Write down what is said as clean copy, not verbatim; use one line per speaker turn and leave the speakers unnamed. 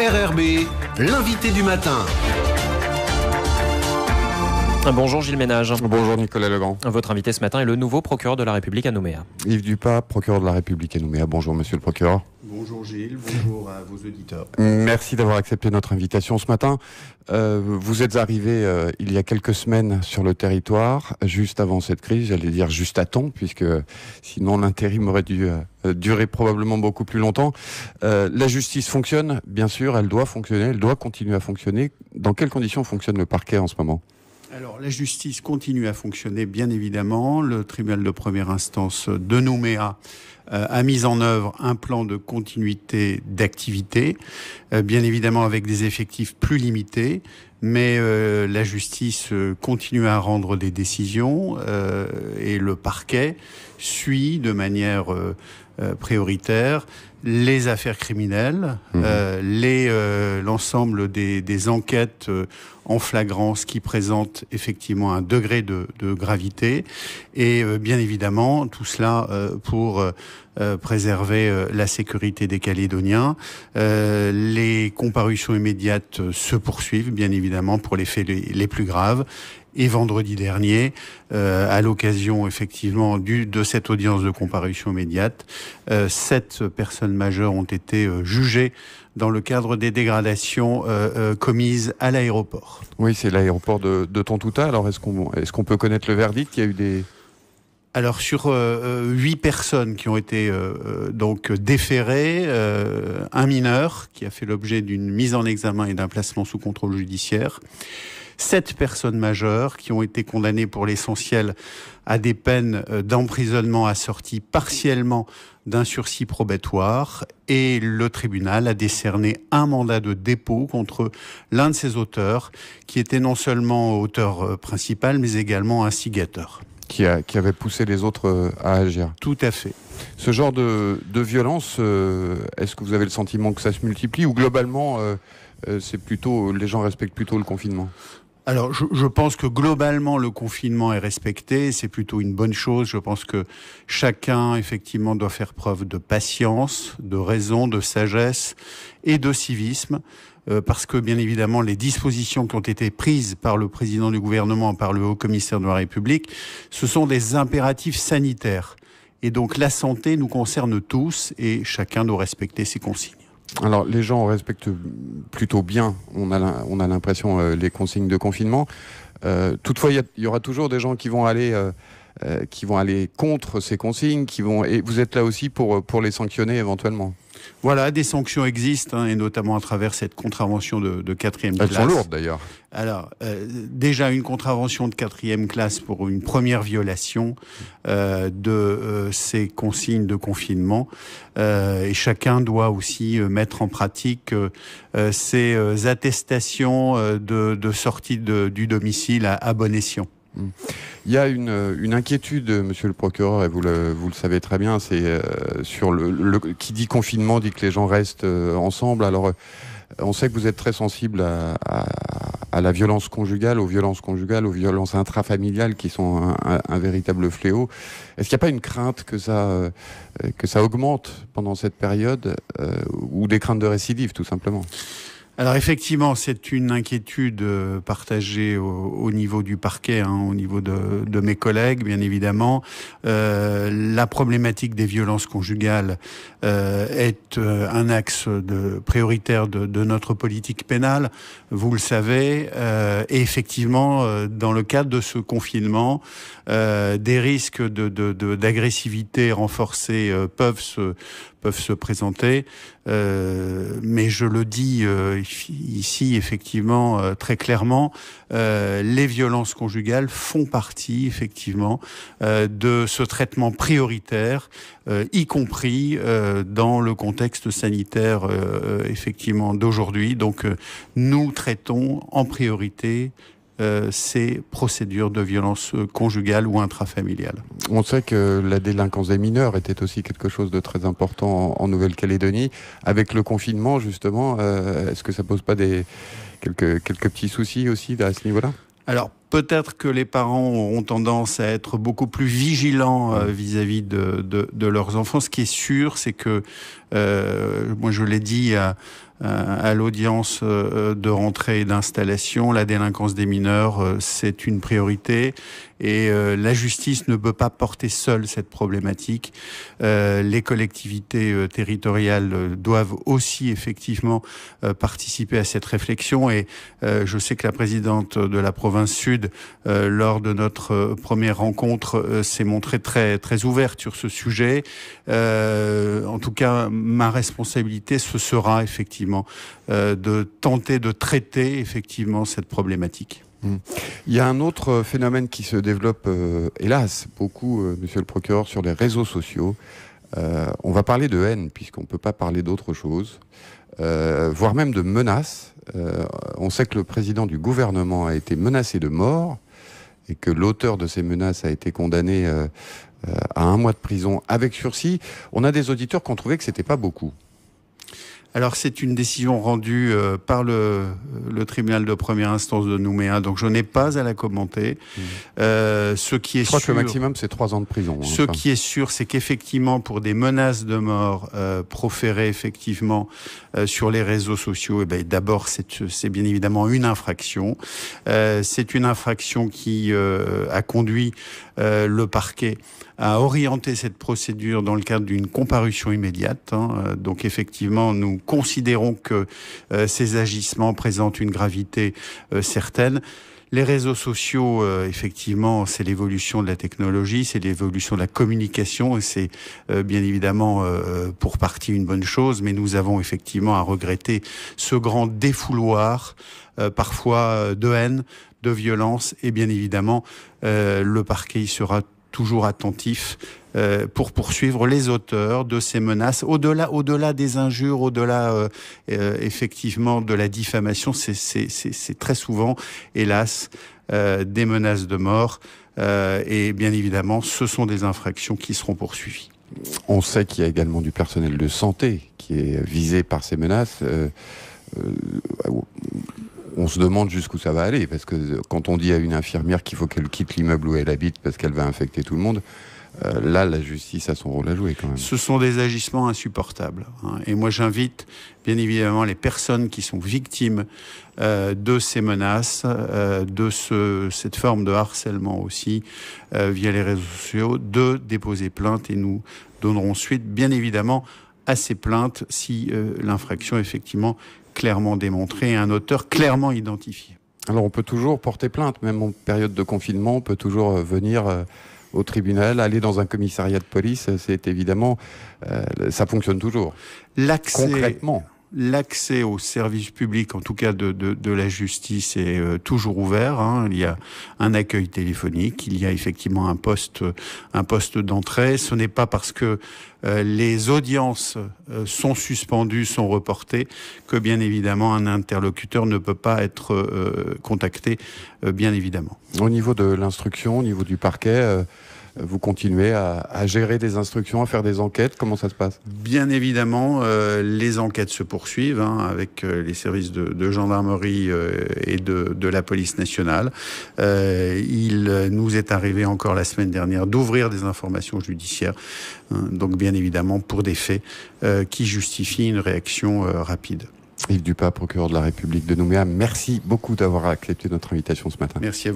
RRB, l'invité du matin.
Bonjour Gilles Ménage.
Bonjour Nicolas Legrand.
Votre invité ce matin est le nouveau procureur de la République à Nouméa.
Yves Dupas, procureur de la République à Nouméa. Bonjour monsieur le procureur.
Bonjour Gilles, bonjour à vos auditeurs.
Merci d'avoir accepté notre invitation ce matin. Vous êtes arrivé il y a quelques semaines sur le territoire, juste avant cette crise, j'allais dire juste à temps, puisque sinon l'intérim aurait dû durer probablement beaucoup plus longtemps. La justice fonctionne, bien sûr, elle doit fonctionner, elle doit continuer à fonctionner. Dans quelles conditions fonctionne le parquet en ce moment ?
Alors, la justice continue à fonctionner, bien évidemment. Le tribunal de première instance de Nouméa a mis en œuvre un plan de continuité d'activité, bien évidemment avec des effectifs plus limités, mais la justice continue à rendre des décisions et le parquet suit de manière prioritaire les affaires criminelles, l'ensemble des enquêtes en flagrance qui présentent effectivement un degré de gravité et bien évidemment tout cela pour préserver la sécurité des Calédoniens. Les comparutions immédiates se poursuivent bien évidemment pour les faits les plus graves. Et vendredi dernier, à l'occasion effectivement de cette audience de comparution immédiate, 7 personnes majeures ont été jugées dans le cadre des dégradations commises à l'aéroport.
Oui, c'est l'aéroport de Tontouta. Alors est-ce qu'on peut connaître le verdict ? Il y a eu des...
Alors sur 8 personnes qui ont été donc déférées, un mineur qui a fait l'objet d'une mise en examen et d'un placement sous contrôle judiciaire, 7 personnes majeures qui ont été condamnées pour l'essentiel à des peines d'emprisonnement assorties partiellement d'un sursis probatoire et le tribunal a décerné un mandat de dépôt contre l'un de ces auteurs qui était non seulement auteur principal mais également instigateur.
Qui avait poussé les autres à agir.
Tout à fait.
Ce genre de violence, est-ce que vous avez le sentiment que ça se multiplie ou globalement c'est plutôt, les gens respectent plutôt le confinement ?
Alors, je pense que globalement, le confinement est respecté. C'est plutôt une bonne chose. Je pense que chacun, effectivement, doit faire preuve de patience, de raison, de sagesse et de civisme. Parce que, bien évidemment, les dispositions qui ont été prises par le président du gouvernement, par le haut-commissaire de la République, ce sont des impératifs sanitaires. Et donc, la santé nous concerne tous et chacun doit respecter ses consignes.
Alors, les gens respectent plutôt bien, on a l'impression, les consignes de confinement. Toutefois, il y aura toujours des gens qui vont aller contre ces consignes, et vous êtes là aussi pour les sanctionner éventuellement.
Voilà, des sanctions existent, et notamment à travers cette contravention de 4e classe.
Elles sont lourdes d'ailleurs.
Alors, déjà une contravention de 4e classe pour une première violation de ces consignes de confinement. Et chacun doit aussi mettre en pratique ces attestations de sortie du domicile à bon escient.
Il y a une inquiétude, monsieur le procureur, et vous le savez très bien, c'est sur qui dit confinement dit que les gens restent ensemble. Alors, on sait que vous êtes très sensible à la violence conjugale, aux violences intrafamiliales qui sont un véritable fléau. Est-ce qu'il n'y a pas une crainte que ça augmente pendant cette période, ou des craintes de récidive, tout simplement ?
Alors effectivement, c'est une inquiétude partagée au niveau du parquet, au niveau de mes collègues, bien évidemment. La problématique des violences conjugales est un axe prioritaire de notre politique pénale, vous le savez. Et effectivement, dans le cadre de ce confinement, des risques d'agressivité renforcée peuvent se présenter, mais je le dis ici effectivement très clairement, les violences conjugales font partie effectivement de ce traitement prioritaire, y compris dans le contexte sanitaire effectivement d'aujourd'hui. Donc nous traitons en priorité ces procédures de violence conjugale ou intrafamiliale.
On sait que la délinquance des mineurs était aussi quelque chose de très important en Nouvelle-Calédonie. Avec le confinement, justement, est-ce que ça pose pas quelques petits soucis aussi à ce niveau-là ?
Alors, Peut-être que les parents auront tendance à être beaucoup plus vigilants vis-à-vis de leurs enfants. Ce qui est sûr, c'est que, moi je l'ai dit à l'audience de rentrée et d'installation, la délinquance des mineurs, c'est une priorité. Et la justice ne peut pas porter seule cette problématique. Les collectivités territoriales doivent aussi effectivement participer à cette réflexion. Et je sais que la présidente de la province Sud, lors de notre première rencontre, s'est montrée très très ouverte sur ce sujet. En tout cas, ma responsabilité, ce sera effectivement de tenter de traiter effectivement cette problématique.
Il y a un autre phénomène qui se développe, hélas, beaucoup, monsieur le procureur, sur les réseaux sociaux. On va parler de haine, puisqu'on ne peut pas parler d'autre chose, voire même de menaces. On sait que le président du gouvernement a été menacé de mort et que l'auteur de ces menaces a été condamné à 1 mois de prison avec sursis. On a des auditeurs qui ont trouvé que c'était pas beaucoup.
Alors c'est une décision rendue par le tribunal de première instance de Nouméa, donc je n'ai pas à la commenter. Ce qui est
je crois
sûr,
que le maximum c'est 3 ans de prison.
Ce qui est sûr, c'est qu'effectivement pour des menaces de mort proférées effectivement sur les réseaux sociaux, eh ben d'abord c'est bien évidemment une infraction. C'est une infraction qui a conduit le parquet à orienter cette procédure dans le cadre d'une comparution immédiate. Donc effectivement, nous considérons que ces agissements présentent une gravité certaine. Les réseaux sociaux, effectivement, c'est l'évolution de la technologie, c'est l'évolution de la communication, et c'est bien évidemment pour partie une bonne chose, mais nous avons effectivement à regretter ce grand défouloir, parfois de haine, de violence, et bien évidemment, le parquet y sera toujours attentif pour poursuivre les auteurs de ces menaces. Au-delà des injures, au-delà effectivement de la diffamation, c'est très souvent, hélas, des menaces de mort. Et bien évidemment, ce sont des infractions qui seront poursuivies.
On sait qu'il y a également du personnel de santé qui est visé par ces menaces. On se demande jusqu'où ça va aller, parce que quand on dit à une infirmière qu'il faut qu'elle quitte l'immeuble où elle habite parce qu'elle va infecter tout le monde, là, la justice a son rôle à jouer quand même.
Ce sont des agissements insupportables. Et moi, j'invite bien évidemment les personnes qui sont victimes de ces menaces, cette forme de harcèlement aussi, via les réseaux sociaux, de déposer plainte, et nous donnerons suite, bien évidemment, à ces plaintes si l'infraction effectivement clairement démontré et un auteur clairement identifié.
Alors on peut toujours porter plainte, même en période de confinement, on peut toujours venir au tribunal, aller dans un commissariat de police, c'est évidemment, ça fonctionne toujours. Concrètement.
L'accès aux services publics, en tout cas de la justice, est toujours ouvert. Il y a un accueil téléphonique, il y a effectivement un poste d'entrée. Ce n'est pas parce que les audiences sont suspendues, sont reportées, que bien évidemment un interlocuteur ne peut pas être contacté, bien évidemment.
Au niveau de l'instruction, au niveau du parquet, vous continuez à gérer des instructions, à faire des enquêtes. Comment ça se passe ?
Bien évidemment, les enquêtes se poursuivent avec les services de gendarmerie et de la police nationale. Il nous est arrivé encore la semaine dernière d'ouvrir des informations judiciaires, donc bien évidemment pour des faits qui justifient une réaction rapide.
Yves Dupas, procureur de la République de Nouméa, merci beaucoup d'avoir accepté notre invitation ce matin.
Merci à vous.